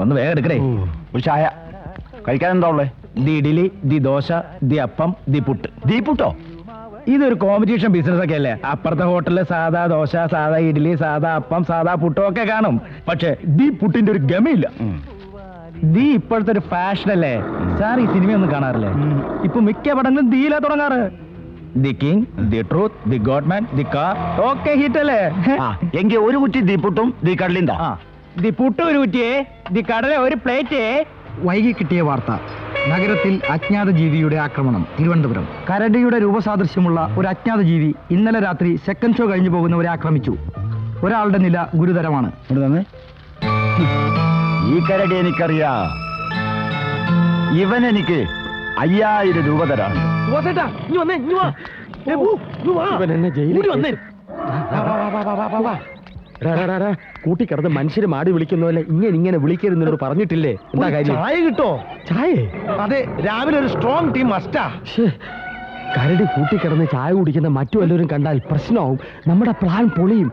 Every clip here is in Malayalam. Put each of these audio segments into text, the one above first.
ഒന്ന് വേഗം എടുക്കണേ. ഒരു ചായ കഴിക്കാൻ എന്താ ഉള്ളേ? The idli, the dosa, the അപ്പം, ദി പുട്ട്. ദീ പുട്ടോ? ഇതൊരു കോമ്പറ്റീഷൻ ബിസിനസ് ഒക്കെ അല്ലേ? അപ്പുറത്തെ ഹോട്ടലിൽ സാധാ ദോശ, സാധാ ഇഡ്ഡലി, സാധാ അപ്പം, സാധാ പുട്ടോ ഒക്കെ കാണും. പക്ഷെ ദി പുട്ടിന്റെ ഒരു ഗമയില്ല. ദി ഇപ്പോഴത്തെ ഒരു ഫാഷൻ അല്ലേ സാർ? ഈ സിനിമയൊന്നും കാണാറില്ലേ? ഇപ്പൊ മിക്ക പടങ്ങളും ദീല തുടങ്ങാറ്. The king, the truth, the godman, the car ഒക്കെ ഹിറ്റ് അല്ലേ? എങ്കിൽ ഒരു കുറ്റി ദീപുട്ടും ദീ കടലിന്താ. ദി പുട്ട് ഒരു കുറ്റിയേ, ദി കടല ഒരു പ്ലേറ്റേ. വൈകി കിട്ടിയ വാർത്ത. നഗരത്തിൽ അജ്ഞാത ജീവിയുടെ ആക്രമണം. തിരുവനന്തപുരം. കരടിയുടെ രൂപസാദൃശ്യമുള്ള ഒരു അജ്ഞാത ജീവി ഇന്നലെ രാത്രി സെക്കൻഡ് ഷോ കഴിഞ്ഞു പോകുന്നവരെ ആക്രമിച്ചു. ഒരാളുടെ നില ഗുരുതരമാണ്. ഈ കരടി എനിക്കറിയാ. ഇവൻ എനിക്ക് 5000 രൂപ തരാണ്. കൂട്ടിക്കിടന്ന് മനുഷ്യര് മാടി വിളിക്കുന്നതല്ലേ ഇങ്ങനെ വിളിക്കരുന്നോട് പറഞ്ഞിട്ടില്ലേ? എന്താ കാര്യം? ചായ കിട്ടോ? ചായ? അതെ, രാവിലെ ഒരു സ്ട്രോങ് ടീ മസ്റ്റാ. കരടി കൂട്ടിക്കിടന്ന് ചായ കുടിക്കുന്ന മറ്റു വല്ലവരും കണ്ടാൽ പ്രശ്നമാവും. നമ്മുടെ പ്ലാൻ പൊളിയും.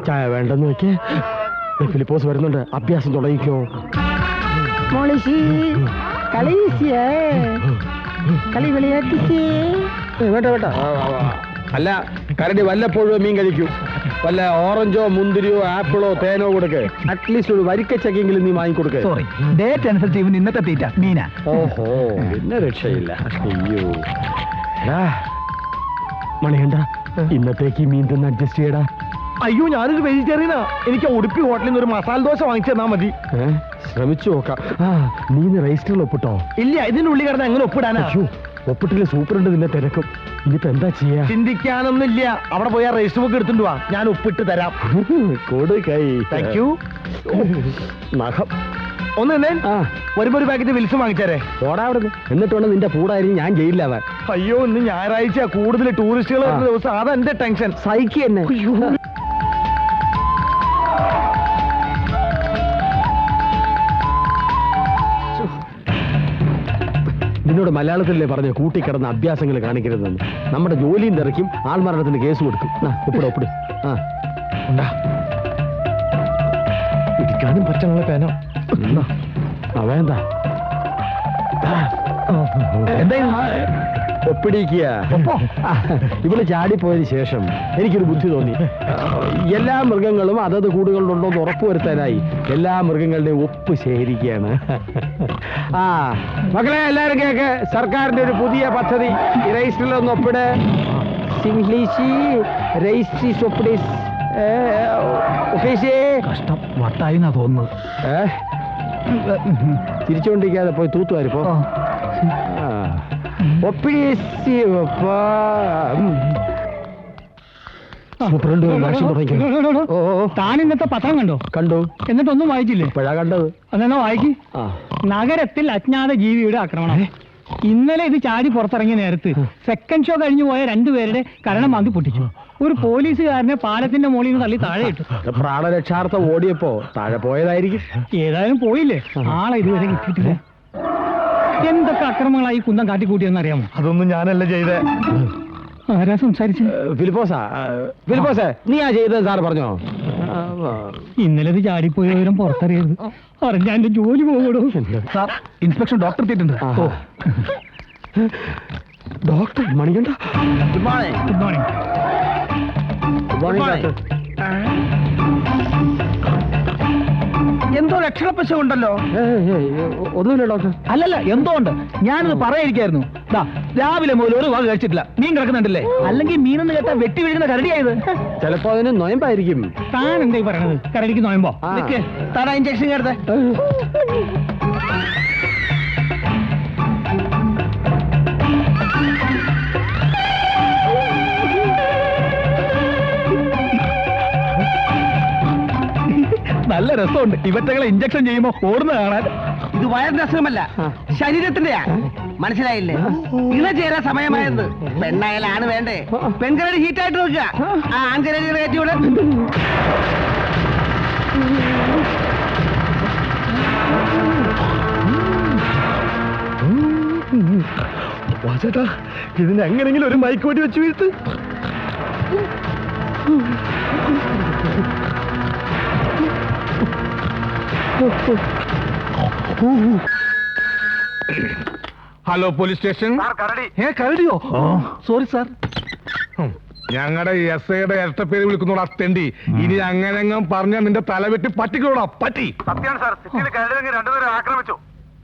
ചായ വേണ്ടെന്ന് വെക്കേ. ഫിലിപ്പോസ് വരുന്നുണ്ട്, അഭ്യാസം തുടങ്ങിക്കോ. വേണ്ട വേണ്ട. അല്ല, കരടി വല്ലപ്പോഴും മീൻ കഴിക്കൂ. വല്ല ഓറഞ്ചോ മുന്തിരിയോ ആപ്പിളോ തേനോ കൊടുക്ക്. അറ്റ്ലീസ്റ്റ് ഒരു വരിക്കച്ചക്കെങ്കിലും നീ വാങ്ങിക്കൊടുക്ക. സോറി, ഡേറ്റ് അനുസരിച്ച് ഇവന് ഇന്നത്തെ തീറ്റ മീന. ഓഹോ, പിന്നെ രക്ഷയില്ല. അയ്യോ മണികണ്ട, ഇന്നത്തേക്ക് മീൻ തന്നെ അഡ്ജസ്റ്റ് ചെയ്യടാ. അയ്യോ, ഞാനൊരു വെജിറ്റേറിയനാ. എനിക്ക് ഉടുപ്പി ഹോട്ടലിൽ നിന്ന് ഒരു മസാല ദോശ വാങ്ങിച്ചു തന്നാ മതി. ശ്രമിച്ചു നോക്കാം. നീ രജിസ്റ്ററിൽ ഒപ്പിട്ടോ? ഇല്ല, ഇതിനുള്ളിൽ കിടന്ന് എങ്ങനെ ഒപ്പിടാനാ? ഒപ്പിട്ടില്ല, സൂപ്പറുണ്ട് നിന്നെ തിരക്കും. ഇനിയിപ്പോ എന്താ ചെയ്യാ? ചിന്തിക്കാനൊന്നുമില്ല. അവിടെ പോയാ രജിസ്റ്റർ ബുക്ക് എടുത്തിട്ട് വാ, ഞാൻ ഒപ്പിട്ട് തരാം. കൊടുക്കൈ. Thank you. നഖം ഒന്ന് തന്നെ വരുമ്പോ ഒരു പാക്കറ്റ് വിൽസും വാങ്ങിച്ചേരെ. ഓടാ അവിടുന്ന്. എന്നിട്ട് വേണം നിന്റെ കൂടായിരിക്കും ഞാൻ ജയിലിലാവാൻ. അയ്യോ, ഇന്ന് ഞായറാഴ്ച കൂടുതൽ ടൂറിസ്റ്റുകൾ വരുന്ന ദിവസം. അതാ എന്റെ ടെൻഷൻ. സൈക്കി തന്നെ. നിന്നോട് മലയാളത്തിലല്ലേ പറഞ്ഞു കൂട്ടിക്കിടന്ന അഭ്യാസങ്ങൾ കാണിക്കരുതെന്ന്. നമ്മുടെ ജോലിയും തിരക്കും ആൾമരണത്തിന് കേസ് കൊടുക്കും. ഒപ്പിട്. ഇരിക്കാനും പറ്റുള്ള പേനോ വേണ്ട. ഒപ്പിടിക്കുക. ഇവള് ചാടിപ്പോയതിനു ശേഷം എനിക്കൊരു ബുദ്ധി തോന്നി. എല്ലാ മൃഗങ്ങളും അതത് കൂടുകളിലുണ്ടോന്ന് ഉറപ്പുവരുത്താനായി എല്ലാ മൃഗങ്ങളുടെയും ഒപ്പ് ശേഖരിക്കുകയാണ്. മക്കളെ എല്ലാവരും കേക്ക്. സർക്കാരിന്റെ ഒരു പുതിയ പദ്ധതി. രജിസ്റ്ററിലൊന്ന് ഒപ്പിട്. കഷ്ടം, വട്ടായി എന്നാ തോന്നുന്നത്. തിരിച്ചുകൊണ്ടിരിക്കാതെ പോയി തൂത്തുവാരിപ്പോ. താൻ ഇന്നത്തെ പത്രം കണ്ടു. എന്നിട്ടൊന്നും വായിച്ചില്ലേ? ഇപ്പോഴാ കണ്ടത്. അതെന്നാ വായിക്ക്. നഗരത്തിൽ അജ്ഞാത ജീവിയുടെ ആക്രമണം. ഇന്നലെ ഇത് ചാടി പുറത്തിറങ്ങിയ നേരത്ത് സെക്കൻഡ് ഷോ കഴിഞ്ഞു പോയ 2 പേരുടെ കരണം മാന്തി പൊട്ടിച്ചു. ഒരു പോലീസുകാരനെ പാലത്തിന്റെ മുകളിൽ നിന്ന് തള്ളി താഴെ ഇട്ടു. പ്രാണരക്ഷാർത്ഥം ഓടിയപ്പോ താഴെ പോയതായിരിക്കും. ഏതായാലും പോയില്ലേ, ആളെ ഇതുവരെ കിട്ടിയിട്ടില്ല. എന്തൊക്കെ അക്രമങ്ങളായി കുന്തം കാട്ടിക്കൂട്ടിയെന്ന് അറിയാമോ? അതൊന്നും ഞാനല്ല ചെയ്തേ. ആരാ സംസാരിച്ചു? ഫിലിപ്പോസേ, നീ ആ ചെയ്തത് സാറ് പറഞ്ഞോ? ഇന്നലെ ഇത് ചാടിപ്പോയ വിവരം പുറത്തറിയരുത്. അറിഞ്ഞാ എന്റെ ജോലി പോകടോ. സാർ, ഇൻസ്പെക്ഷൻ ഡോക്ടർ എത്തിയിട്ടുണ്ട്. ഡോക്ടർ മണികണ്ട. Good morning. Good morning. എന്തോ ലക്ഷണപ്പശ ഉണ്ടല്ലോ. ഒന്നുമില്ല ഡോക്ടർ. അല്ലല്ല, എന്തോ ഉണ്ട്. ഞാനിത് പറയാതിരിക്കായിരുന്നു. രാവിലെ മുതൽ ഒരു വക കഴിച്ചിട്ടില്ല. മീൻ കിടക്കുന്നുണ്ടല്ലേ? അല്ലെങ്കിൽ മീനെന്ന് കേട്ടാ വെട്ടി വീഴുന്ന കരടിയായത്. ചിലപ്പോ അതിന് നൊയമ്പായിരിക്കും. താൻ എന്തായി പറയണത്? കരടിക്ക് നൊയമ്പോ? താനാ ഇഞ്ചക്ഷൻ എടുത്തേ. നല്ല രസമുണ്ട് ഇവറ്റകളെ ഇഞ്ചക്ഷൻ ചെയ്യുമ്പോ ഓടുന്ന കാണാൻ. ഇത് വയറിന്റെ അസുഖമല്ല, ശരീരത്തിന്റെയാ. മനസ്സിലായില്ലേ? ഇണ ചേരാൻ സമയമായത്. പെണ്ണായാലാണ് വേണ്ടേ? പെൺകരടി ഹീറ്റായിട്ട് നോക്കുക. ആൺകരടികളെ കയറ്റിവിടെ. വാസേട്ടാ, ഇതിന് എങ്ങനെങ്കിലും ഒരു മൈക്ക് വെടി വെച്ച് വീഴ്ത്ത്. ഹലോ പോലീസ് സ്റ്റേഷൻ കരടിയോ സോറി സാർ ഞങ്ങളുടെ എസ് ഐയുടെ ഇരട്ട പേര് വിളിക്കുന്നോടാ തെണ്ടി ഇനി അങ്ങനെങ്ങും പറഞ്ഞാൽ നിന്റെ തല വെട്ടി പട്ടിക്കോടാ പട്ടി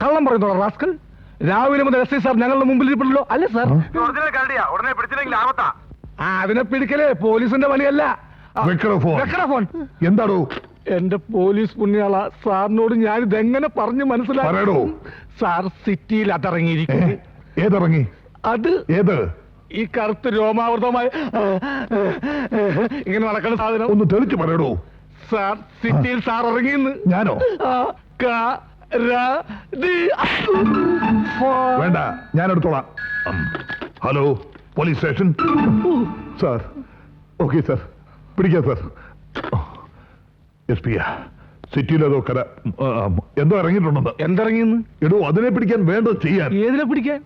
കള്ളം പറയുന്നോടാ റാസ്കൽ രാവിലെ മുതൽ എസ് ഐ സാർ ഞങ്ങളുടെ മുമ്പിൽ ഇരിപ്പുണ്ടല്ലോ അല്ലേ സാർ ആ അതിനെ പിടിക്കലേ പോലീസിന്റെ പണിയല്ല ഫോൺ എന്താടോ എന്റെ പോലീസ് പുണ്യാള സാറിനോട് ഞാൻ ഇതെങ്ങനെ പറഞ്ഞു മനസ്സിലാക്കോ സാർ സിറ്റിയിൽ അതിറങ്ങിയിരിക്കുന്നു ഏതിറങ്ങി അത് ഏത് ഈ കറുത്ത് രോമാവൃതമായി ഇങ്ങനെ നടക്കുന്ന സാധനം ഒന്ന് തെളിച്ചു പറയടോ സാർ സിറ്റിയിൽ സാർ ഇറങ്ങിയെന്ന് ഞാനോ വേണ്ട ഞാൻ എടുത്തോളാം hello police station sir okay sir പിടിക്കാം സാർ എസ് പി സിറ്റിയിലതോ കര എന്തോ ഇറങ്ങിയിട്ടുണ്ടെന്ന് എന്തിറങ്ങിയെന്ന് എടോ അതിനെ പിടിക്കാൻ വേണ്ടത് ചെയ്യാൻ ഏതിനെ പിടിക്കാൻ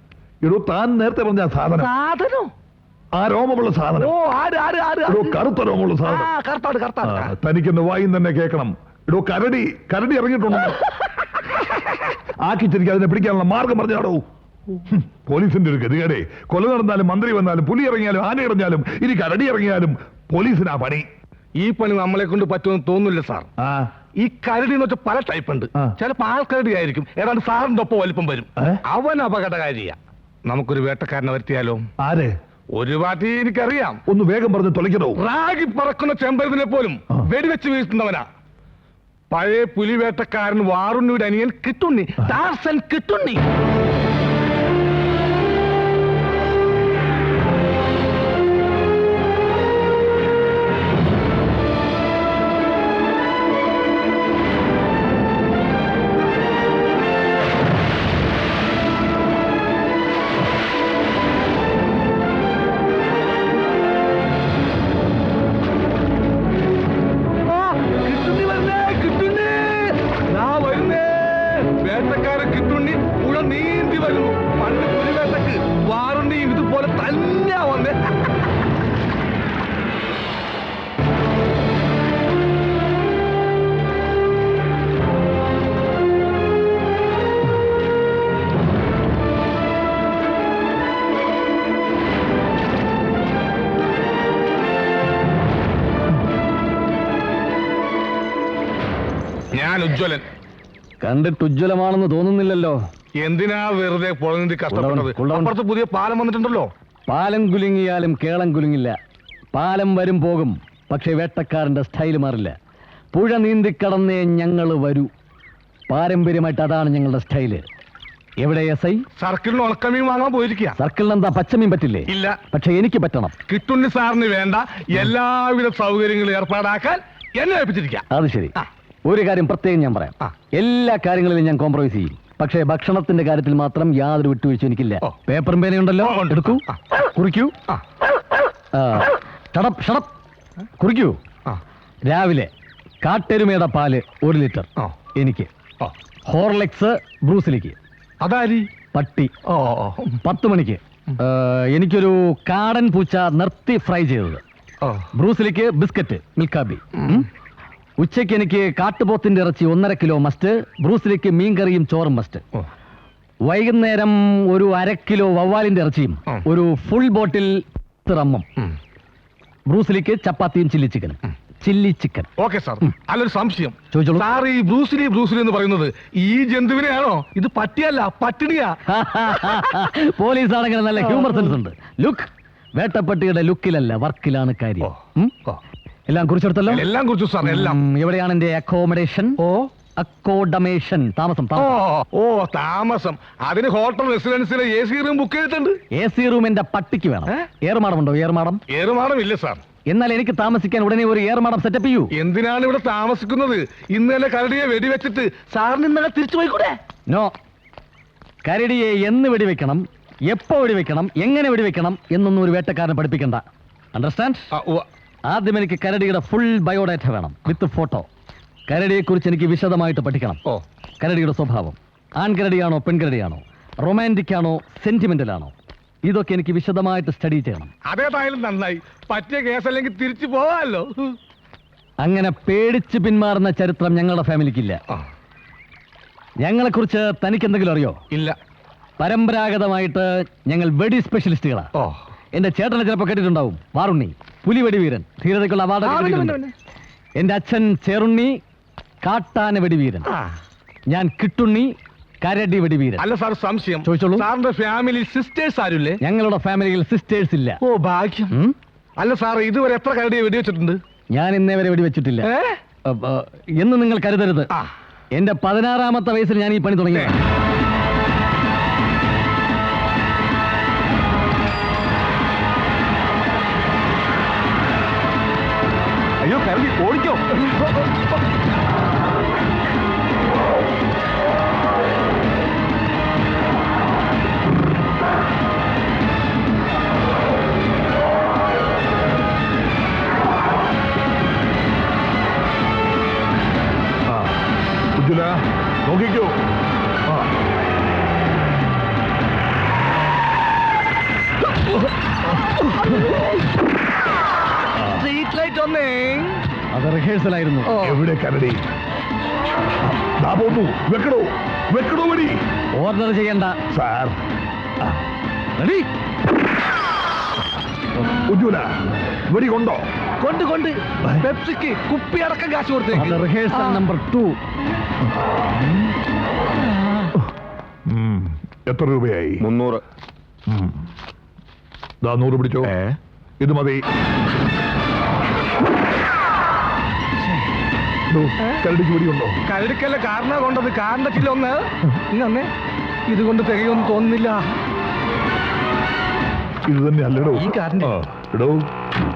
എടോ താൻ നേരത്തെ പറഞ്ഞ ആ സാധനം സാധനോ ആ രോമമുള്ള സാധനം ഓ ആര് ആര് ആര് എടോ കറുത്ത രോമമുള്ള സാധനം കറുത്താട് കറുത്താട് തനിക്കെന്ന് വായും തന്നെ കേൾക്കണം എടോ കരടി ഇറങ്ങിയിട്ടുണ്ടെന്ന് ആക്കിച്ചിരിക്കും അതിനെ പിടിക്കാനുള്ള മാർഗം പറഞ്ഞാടോ പോലീസിന്റെ ഒരു ഗതികേടേ കൊല നടന്നാലും മന്ത്രി വന്നാലും പുലി ഇറങ്ങിയാലും ആന ഇറങ്ങിയാലും ഇനി കരടി ഇറങ്ങിയാലും പോലീസിനാ പണി ഈ പണി നമ്മളെ കൊണ്ട് പറ്റുമെന്ന് തോന്നുന്നില്ല സാർ ആ ഈ കരടി എന്ന് വെച്ചാൽ പല ടൈപ്പ് ഉണ്ട് ആ. ചിലപ്പോ ആൾക്കരടി ആയിരിക്കും ഏതാണ്ട് സാറിന്റെ ഒപ്പം വലിപ്പം വരും അവൻ അപകടകാരിയാ നമുക്കൊരു വേട്ടക്കാരനെ വരുത്തിയാലോ ആര് ഒരു പാർട്ടി എനിക്കറിയാം ഒന്ന് വേഗം പറഞ്ഞ് തൊലയ്ക്കണോ റാഗി പറക്കുന്ന ചെമ്പരത്തിനെ പോലും ആ. വെടിവെച്ച് വീഴ്ത്തുന്നവനാ പഴയ പുലിവേട്ടക്കാരൻ വാറുണ്ണിയുടെ അനിയൻ കിട്ടുണ്ണി ടാർസൻ കിട്ടുണ്ണി വേട്ടക്കാരൻ കിട്ടുണ്ണി പുഴ നീന്തി വരുന്നു പണ്ട് പുലിവേട്ടക്ക് വാറുണ്ണിയും ഇതുപോലെ തന്നെയാ വന്നേ ഞാൻ ഉജ്ജ്വലൻ കണ്ടിട്ട് ഉജ്ജ്വലമാണെന്ന് തോന്നുന്നില്ലല്ലോ. എന്തിനാ വെറുതെ പുഴനീന്തി കഷ്ടപ്പെട്ടത്? അപ്പുറത്ത് പുതിയ പാലം വന്നിട്ടുണ്ടല്ലോ. പാലം കുലുങ്ങിയാലും കേളം കുലുങ്ങില്ല. പാലം വരും പോകും, പക്ഷെ വേട്ടക്കാരന്റെ സ്റ്റൈല് മാറില്ല. പുഴ നീന്തിക്കടന്നേ ഞങ്ങൾ വരൂ. പാരമ്പര്യമായിട്ട് അതാണ് ഞങ്ങളുടെ സ്റ്റൈല്. എവിടെ എസ് ഐ? സർക്കിളിന് ഉണക്കമീൻ വാങ്ങാൻ പോയിരിക്കുക. സർക്കിളിന് എന്താ പച്ചമീൻ പറ്റില്ലേ? ഇല്ല, പക്ഷെ എനിക്ക് പറ്റണം. കിട്ടുണ്ണി സാറിന് വേണ്ട എല്ലാവിധ സൗകര്യങ്ങളും ഏർപ്പാടാക്കാൻ എന്നെ ഏൽപ്പിച്ചിരിക്കുക. അത് ശരി. ഒരു കാര്യം പ്രത്യേകം ഞാൻ പറയാം. എല്ലാ കാര്യങ്ങളിലും ഞാൻ കോംപ്രമൈസ് ചെയ്യും, പക്ഷേ ഭക്ഷണത്തിന്റെ കാര്യത്തിൽ മാത്രം യാതൊരു വിട്ടുവീഴ്ച എനിക്കില്ല. പേപ്പറും പേനയുണ്ടല്ലോ, എടുക്കൂ, കുറിക്കൂ. കുറിക്കൂ. രാവിലെ കാട്ടെരുമയുടെ പാല് 1 ലിറ്റർ എനിക്ക്. ഹോർലിക്സ് ബ്രൂസിലിക്ക്. അതാരി? പട്ടി. 10 മണിക്ക് എനിക്കൊരു കാടൻ പൂച്ച നിർത്തി ഫ്രൈ ചെയ്തത്. ബ്രൂസിലിക്ക് ബിസ്ക്കറ്റ് മിൽക്കാബി. ഉച്ചയ്ക്ക് എനിക്ക് കാട്ടുപോത്തിന്റെ ഇറച്ചി 1.5 കിലോ മസ്റ്റ്. ബ്രൂസിലേക്ക് മീൻകറിയും ചോറും മസ്റ്റ്. വൈകുന്നേരം ഒരു 1/2 കിലോ വവ്വാലിന്റെ ഇറച്ചിയും ഒരു ഫുൾ ബോട്ടിൽ റമ്മും. ബ്രൂസിലേക്ക് ചപ്പാത്തിയും ചില്ലി ചിക്കൻ. Okay sir. അല്ലൊരു സംശയം ചോദിച്ചോളൂ. സാർ, ഈ ബ്രൂസിലി എന്ന് പറയുന്നത് ഈ ജന്തുവിനെയാണോ? ഇത് പട്ടിയല്ല, പട്ടിണിയാ. പോലീസ് ആണെങ്കിൽ നല്ല ഹ്യൂമർ സെൻസ് ഉണ്ട്. ലുക്ക്, വേട്ടപ്പട്ടിയുടെ ലുക്കിലല്ല വർക്കിലാണ് കാര്യം. എല്ലാം കുറിച്ചെടുത്തല്ലോ? എല്ലാം കുറിച്ചു സാർ, എല്ലാം. എവിടെയാണ് എന്റെ അക്കോമഡേഷൻ? അക്കോഡമേഷൻ, താമസം. താമസം അതിന് ഹോട്ടൽ റെസിഡൻസിലെ AC റൂം ബുക്ക് ചെയ്തിട്ടുണ്ട്. AC റൂം എന്റെ പട്ടിക്ക് വേണം. ഏറുമാടമുണ്ടോ? ഏറുമാടം ഇല്ല സാർ. എന്നാൽ എനിക്ക് താമസിക്കാൻ ഉടനെ ഒരു ഏറുമാടം സെറ്റപ്പ് ചെയ്യൂ. എന്തിനാണ് ഇവിടെ താമസിക്കുന്നത്? ഇന്നലെ കരടിയെ വെടിവെച്ചിട്ട് സാറിന് ഇന്നലെ തിരിച്ചു പോയിക്കൂടെ? നോ, കരടിയെ എന്ന് വെടിവെക്കണം, എപ്പോ വെടിവെക്കണം, എങ്ങനെ വെടിവെക്കണം എന്നൊന്നും ഒരു വേട്ടക്കാരനെ പഠിപ്പിക്കണ്ട. അണ്ടർസ്റ്റാൻഡ്? ആദ്യം എനിക്ക് കരടിയുടെ ഫുൾ ബയോഡാറ്റ വേണം, വിത്ത് ഫോട്ടോ. കരടിയെ കുറിച്ച് എനിക്ക് വിശദമായിട്ട് പഠിക്കണം. കരടിയുടെ സ്വഭാവം, ആൺകരടിയാണോ പെൺകരടിയാണോ, റൊമാൻറ്റിക് ആണോ സെന്റിമെന്റൽ ആണോ, ഇതൊക്കെ എനിക്ക് വിശദമായിട്ട് സ്റ്റഡി ചെയ്യണം. അതേതായാലും നന്നായി. പറ്റിയ കേസല്ലെങ്കിൽ തിരിച്ചു പോവാമല്ലോ. അങ്ങനെ പേടിച്ച് പിന്മാറുന്ന ചരിത്രം ഞങ്ങളുടെ ഫാമിലിക്കില്ല. ഞങ്ങളെ കുറിച്ച് തനിക്ക് എന്തെങ്കിലും അറിയോ? ഇല്ല. പരമ്പരാഗതമായിട്ട് ഞങ്ങൾ വെടി സ്പെഷ്യലിസ്റ്റുകളാ. ഓ, എന്റെ ചേട്ടനെ ചിലപ്പോൾ കേട്ടിട്ടുണ്ടാവും, വാറുണ്ണി, പുലിവെടി വീരൻ, ധീരതയ്ക്കുള്ള അവാർഡ്. എന്റെ അച്ഛൻ ചേറുണ്ണി, കാട്ടാന വെടിവീരൻ. ഞാൻ കിട്ടുണ്ണി, കരടി വെടിവീരൻ. അല്ല സാർ, സംശയം ചോദിച്ചോളൂ. സാറിന്റെ ഫാമിലി സിസ്റ്റേഴ്സ് ആരുമില്ലേ? ഞങ്ങളുടെ ഫാമിലിയിൽ സിസ്റ്റേഴ്സ് ഇല്ല. ഓ, ഭാഗ്യം. ഉം? അല്ല സാർ, ഇതുവരെ എത്ര കരടിയെ വെടിവെച്ചിട്ടുണ്ട്? ഞാൻ ഇന്നേ വരെ വെടിവെച്ചിട്ടില്ല എന്ന് നിങ്ങൾ കരുതരുത്. എന്റെ 16ാമത്തെ വയസ്സിൽ ഞാൻ ഈ പണി തുടങ്ങി. അയ്യോ കരടി ഓടിക്കോ. ഉജ്ജ്വല നോക്കിക്കോ. സ്ട്രീറ്റ് ലൈറ്റ് ഒന്നേ. അത് റിഹേഴ്സൽ ആയിരുന്നു. എവിടെ കരടി? ദാ പോന്നു. വെക്കടോ വെക്കടോ വടി. ഓർഡർ ചെയ്യണ്ട സാർ. റെഡി. ഉജ്ജ്വല വടി കൊണ്ടോ? കൊണ്ട് പെപ്സിക്ക് കുപ്പി അടക്കം കാശ് കൊടുത്തേക്ക്. അത് റിഹേഴ്സൽ നമ്പർ 2. എത്ര രൂപയായി? 300. ദാ 100 പിടിച്ചോ. ഇത് മതി. കരടിക്ക് വടിയുണ്ടോ? കരടിക്കല്ല കാറിനാ കൊണ്ടത്. കാറിന്റെ ചില്ലൊന്ന് ഇന്നെ ഇതുകൊണ്ട് തികയൊന്നും തോന്നുന്നില്ല. ഇത് തന്നെ അല്ലടോ ഈ കാറിന്റെ. എടോ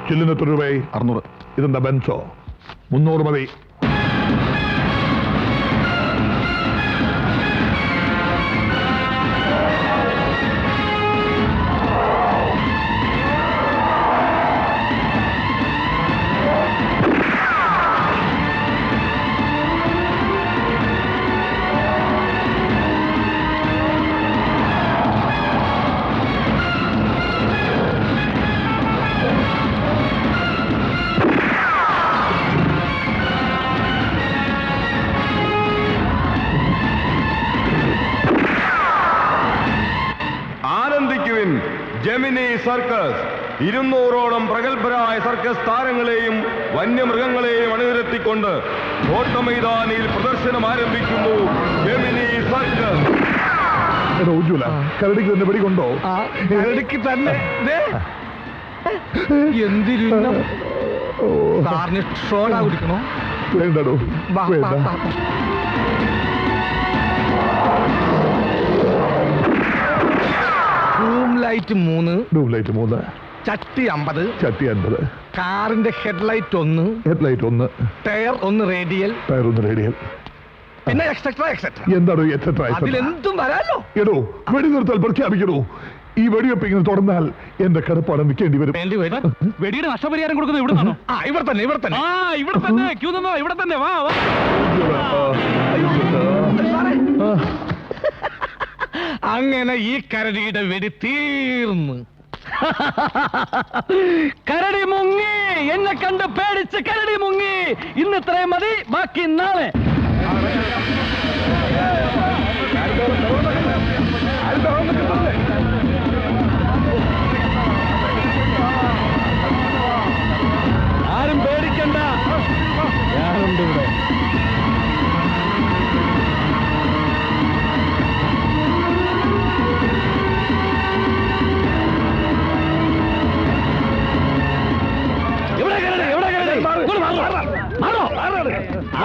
ചില്ലിന് എത്ര രൂപയായി? 600. ഇതെന്താ ബെൻസോ? 300 മതി. ആനന്ദിക്കുവിൻ, ജെമിനി സർക്കസ് 200ഓളം പ്രഗത്ഭരായ സർക്കസ് താരങ്ങളെയും വന്യമൃഗങ്ങളെയും അണിനിരത്തിക്കൊണ്ട് കോട്ടമൈതാനിയിൽ പ്രദർശനം ആരംഭിക്കുന്നു. Gemini circus. എടോ ഉജ്ജ്വല കരടിക്ക് തന്നെ വടി കൊണ്ടോ? കരടിക്ക് തന്നെ. എന്തിരുന്ന സാറിന് ഷോടാ കുടിക്കണോ? വേണ്ടടോ വേണ്ട. ലൈറ്റ് 3, ട്യൂബ്ലൈറ്റ് 3, ചട്ടി 50, ചട്ടി 50, കാറിന്റെ headlight 1, headlight 1, tyre 1 radial, tyre 1 radial. പിന്നെ എക്സെട്രാ. എന്താണോ എക്സെട്രാ? അതിലെന്തും വരാലോ. എടോ വെടി നിർത്താൽ പ്രഖ്യാപിക്കണോ? ഈ വെടിവെപ്പ് ഇങ്ങനെ തുടർന്നാൽ എന്റെ കടപ്പാടം നിൽക്കേണ്ടി വരും. വെടിയുടെ നഷ്ടപരിഹാരം കൊടുക്കുന്നത് ഇവിടെ നിന്നാണോ? ഇവിടെ തന്നെ. ഇവിടെ തന്നെ ക്യൂ നിന്നോ. ഇവിടെ തന്നെ വാ. അങ്ങനെ ഈ കരടിയുടെ വെടി തീർന്നു. കരടി മുങ്ങി. എന്നെ കണ്ട് പേടിച്ച് കരടി മുങ്ങി. ഇന്ന് ഇത്രയും മതി, ബാക്കി നാളെ. ആരും പേടിക്കണ്ട, ഞാനുണ്ട് ഇവിടെ.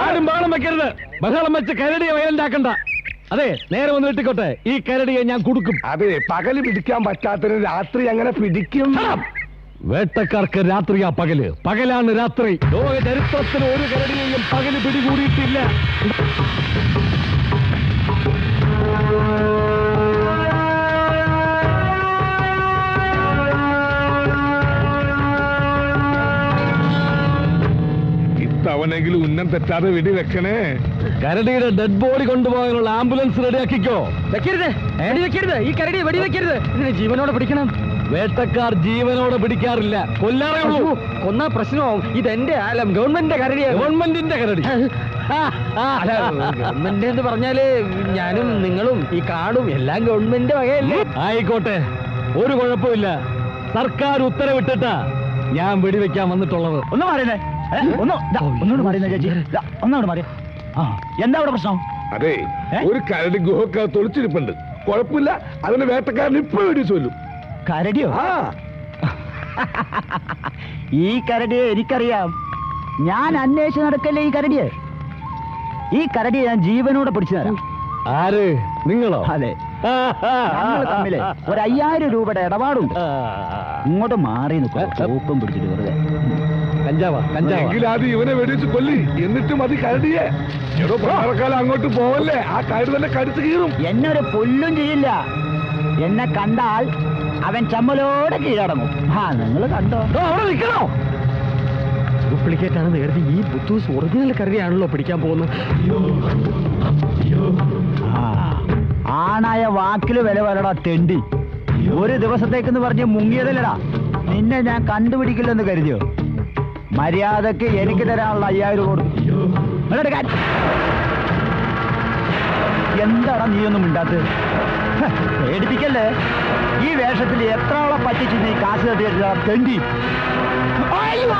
ആരും ബഹളം വെക്കരുത്. ബഹളം വെച്ച് കരടിയെ വയലുണ്ടാക്കണ്ട. അതെ, നേരെ വന്ന് വെട്ടിക്കോട്ടെ. ഈ കരടിയെ ഞാൻ കൊടുക്കും. അതെ, പകല് പിടിക്കാൻ പറ്റാത്തൊരു രാത്രി അങ്ങനെ പിടിക്കും. വേട്ടക്കാർക്ക് രാത്രിയാ പകല്, പകലാണ് രാത്രി. ലോക ചരിത്രത്തിൽ ഒരു കരടിയെയും പകല് പിടികൂടിയിട്ടില്ല. ഇത്തവണെങ്കിലും ഉന്നം തെറ്റാതെ വെടി വെക്കണേ. കരടിയുടെ ഡെഡ് ബോഡി കൊണ്ടുപോകാനുള്ള ആംബുലൻസ് റെഡിയാക്കിക്കോ. വെക്കരുത്, വെടി വെക്കരുത്. ഈ കരടിയെ വെടി വെക്കരുത്. ഇതിനെ ജീവനോടെ പിടിക്കണം. വേട്ടക്കാർ ജീവനോടെ പിടിക്കാറില്ല, കൊല്ലാറേ ഉള്ളൂ. കൊന്ന പ്രശ്നവും ഇതെന്റെ ആലം ഗവൺമെന്റിന്റെ കരടിയാണ്. ഗവൺമെന്റിന്റെ കരടി. അല്ല, ഗവൺമെന്റ് എന്ന് പറഞ്ഞാല് ഞാനും നിങ്ങളും ഈ കാടും എല്ലാം ഗവൺമെന്റ് വകയല്ലേ? ആയിക്കോട്ടെ, ഒരു കുഴപ്പമില്ല. സർക്കാർ ഉത്തരവിട്ടിട്ടാ ഞാൻ വെടിവെക്കാൻ വന്നിട്ടുള്ളത്. ഒന്ന് മാറിയേ, ഒന്നുകൂടെ മാറിയ ചേച്ചി, ഒന്നോട് മാറിയ. ആ, എന്താ അവിടെ പ്രശ്നം? അതെ, ഒരു കരടി ഗുഹക്കകത്ത് ഒളിച്ചിരിപ്പുണ്ട്. കുഴപ്പമില്ല, അതിന് വേട്ടക്കാരൻ ഇപ്പൊ വേണ്ടി ചൊല്ലും. കരടിയോ? ആ, ഈ കരടിയെ എനിക്കറിയാം. ഞാൻ അന്വേഷിച്ച് നടക്കല്ലേ ഈ കരടിയെ. ഈ കരടിയെ ഞാൻ ജീവനോടെ പിടിച്ചു തരാം. ആര്? നിങ്ങളോ? അതെ, ഞങ്ങൾ തമ്മില് ഒരു 5000 രൂപയുടെ ഇടപാടുണ്ട്. ഇങ്ങോട്ട് മാറി നിൽക്കും, സോപ്പും പിടിച്ചിട്ട് വെറുതെ. കഞ്ചാവാ, കഞ്ചാവാ. എങ്കിലാദ്യം ഇവനെ വെടിവെച്ച് കൊല്ലി, എന്നിട്ടും മതി കരടിയെ. ഏതോ പ്രകാരക്കാലം അങ്ങോട്ട് പോവല്ലേ, ആ കരടി തന്നെ കടിച്ചു കീറും. എന്നെ ഒരു പുല്ലും ചെയ്യില്ല. എന്നെ കണ്ടാൽ അവൻ ചമ്മലോടെ കീഴടങ്ങും. ആ, നിങ്ങൾ കണ്ടോ? അവിടെ നിൽക്കണോ? ഡ്യൂപ്ലിക്കേറ്റ് ആണെന്ന് കരുതി ഈ ബുദ്ധൂസ് ഒറിജിനൽ കരടിയാണല്ലോ പിടിക്കാൻ പോകുന്നത്. ആ, ആണായ വാക്കില് വില വരടാ തെണ്ടി. ഒരു ദിവസത്തേക്കെന്ന് പറഞ്ഞ് മുങ്ങിയതല്ലടാ. നിന്നെ ഞാൻ കണ്ടുപിടിക്കില്ലെന്ന് കരുതിയോ? മര്യാദക്ക് എനിക്ക് തരാനുള്ള 5000 കൊടുത്തു. എന്താടാ നീയൊന്നും മിണ്ടാത്തത്? പേടിപ്പിക്കല്ലേ. ഈ വേഷത്തിൽ എത്ര ആളെ പറ്റിച്ച് നീ കാശ് തട്ടിയെടുത്ത തെണ്ടി. അയ്യോ!